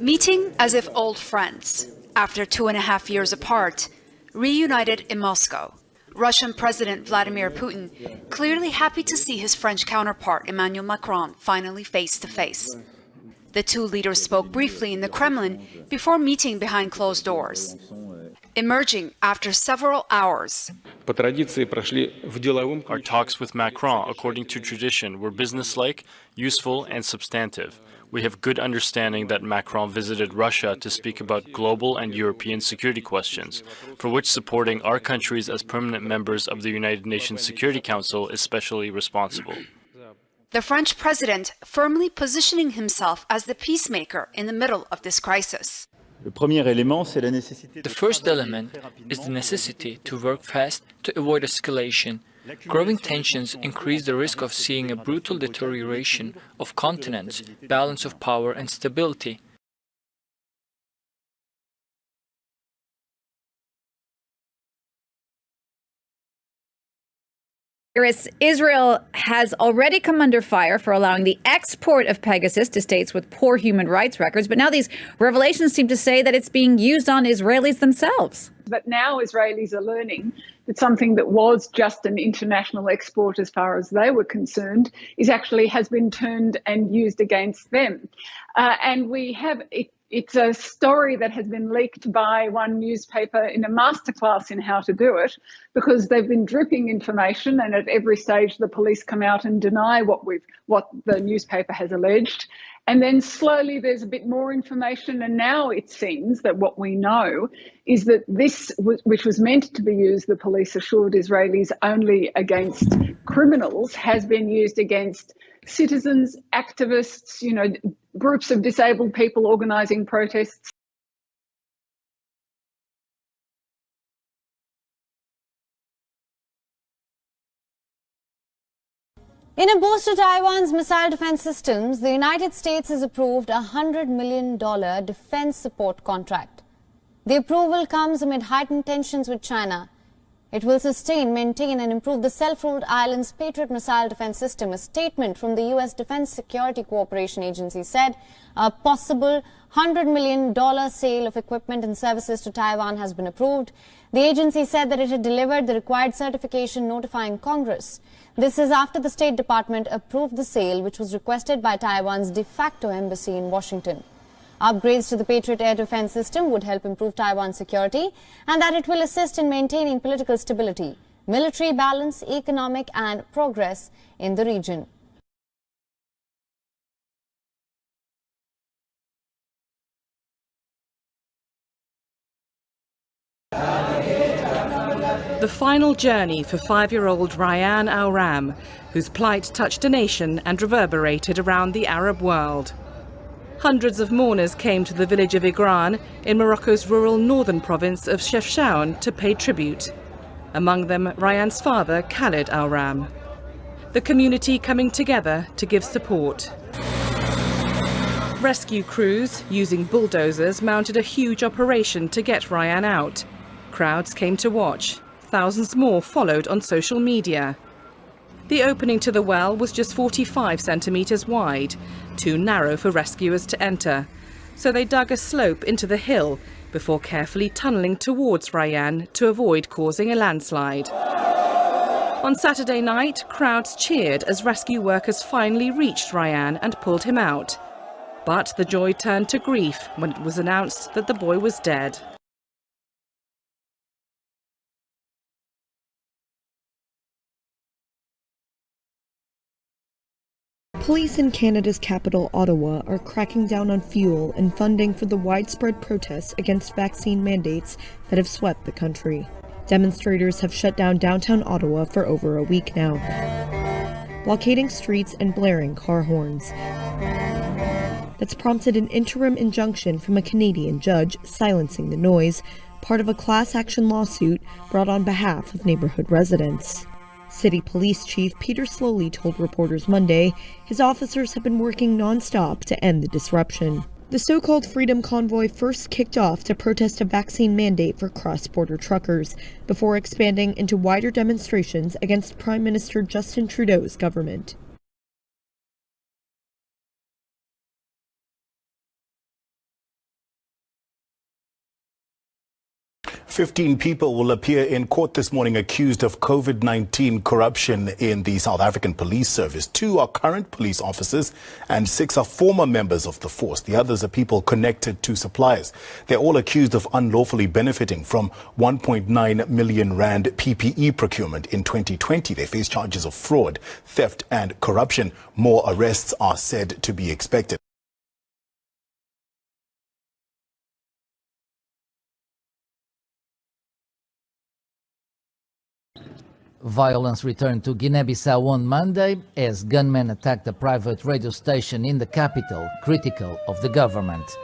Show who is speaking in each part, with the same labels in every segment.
Speaker 1: Meeting as if old friends, after 2.5 years apart, reunited in Moscow. Russian President Vladimir Putin clearly happy to see his French counterpart Emmanuel Macron finally face to face. The two leaders spoke briefly in the Kremlin before meeting behind closed doors, emerging after several hours.
Speaker 2: Our talks with Macron, according to tradition, were businesslike, useful, and substantive. We have good understanding that Macron visited Russia to speak about global and European security questions, for which supporting our countries as permanent members of the United Nations Security Council is specially responsible.
Speaker 1: The French president firmly positioning himself as the peacemaker in the middle of this crisis.
Speaker 3: The first element is the necessity to work fast to avoid escalation. Growing tensions increase the risk of seeing a brutal deterioration of continents, balance of power and stability.
Speaker 4: Israel has already come under fire for allowing the export of Pegasus to states with poor human rights records. But now these revelations seem to say that it's being used on Israelis themselves.
Speaker 5: But now Israelis are learning that something that was just an international export as far as they were concerned has been turned and used against them. And we have it's a story that has been leaked by one newspaper in a masterclass in how to do it, because they've been dripping information, and at every stage the police come out and deny what the newspaper has alleged. And then slowly there's a bit more information, and now it seems that what we know is that this, which was meant to be used, the police assured Israelis, only against criminals, has been used against citizens, activists, groups of disabled people organising protests.
Speaker 6: In a boost to Taiwan's missile defense systems, the United States has approved a $100 million defense support contract. The approval comes amid heightened tensions with China. It will sustain, maintain and improve the self-ruled island's Patriot missile defense system. A statement from the U.S. Defense Security Cooperation Agency said a possible $100 million sale of equipment and services to Taiwan has been approved. The agency said that it had delivered the required certification notifying Congress. This is after the State Department approved the sale, which was requested by Taiwan's de facto embassy in Washington. Upgrades to the Patriot air defense system would help improve Taiwan's security, and that it will assist in maintaining political stability, military balance, economic and progress in the region.
Speaker 7: The final journey for 5-year-old Rayan al-Ram, whose plight touched a nation and reverberated around the Arab world. Hundreds of mourners came to the village of Igran in Morocco's rural northern province of Chefchaouen to pay tribute. Among them, Rayan's father, Khalid al-Ram. The community coming together to give support. Rescue crews, using bulldozers, mounted a huge operation to get Rayan out. Crowds came to watch. Thousands more followed on social media. The opening to the well was just 45 centimetres wide, too narrow for rescuers to enter. So they dug a slope into the hill before carefully tunnelling towards Rayan to avoid causing a landslide. On Saturday night, crowds cheered as rescue workers finally reached Rayan and pulled him out. But the joy turned to grief when it was announced that the boy was dead.
Speaker 8: Police in Canada's capital, Ottawa, are cracking down on fuel and funding for the widespread protests against vaccine mandates that have swept the country. Demonstrators have shut down downtown Ottawa for over a week now, blockading streets and blaring car horns. That's prompted an interim injunction from a Canadian judge silencing the noise, part of a class action lawsuit brought on behalf of neighborhood residents. City Police Chief Peter Slowly told reporters Monday his officers have been working non-stop to end the disruption. The so-called Freedom Convoy first kicked off to protest a vaccine mandate for cross-border truckers, before expanding into wider demonstrations against Prime Minister Justin Trudeau's government.
Speaker 9: 15 people will appear in court this morning accused of COVID-19 corruption in the South African Police Service. 2 are current police officers and 6 are former members of the force. The others are people connected to suppliers. They're all accused of unlawfully benefiting from 1.9 million rand PPE procurement in 2020. They face charges of fraud, theft and corruption. More arrests are said to be expected.
Speaker 10: Violence returned to Guinea-Bissau on Monday as gunmen attacked a private radio station in the capital, critical of the government.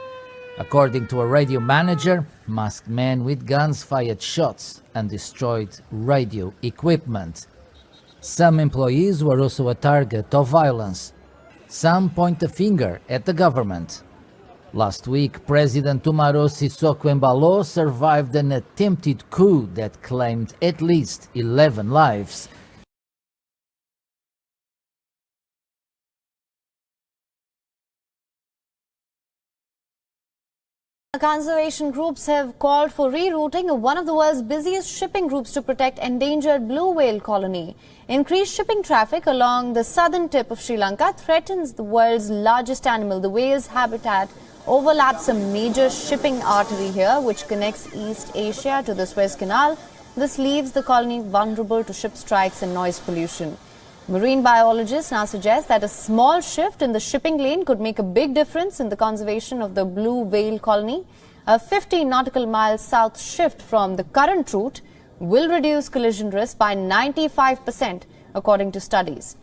Speaker 10: According to a radio manager, masked men with guns fired shots and destroyed radio equipment. Some employees were also a target of violence. Some point a finger at the government. Last week, President Umaro Sissoko Embalo survived an attempted coup that claimed at least 11 lives.
Speaker 6: Conservation groups have called for rerouting of one of the world's busiest shipping routes to protect endangered blue whale colony. Increased shipping traffic along the southern tip of Sri Lanka threatens the world's largest animal. The whale's habitat overlaps a major shipping artery here, which connects East Asia to the Suez Canal. This leaves the colony vulnerable to ship strikes and noise pollution. Marine biologists now suggest that a small shift in the shipping lane could make a big difference in the conservation of the blue whale colony. A 50 nautical miles south shift from the current route will reduce collision risk by 95%, according to studies.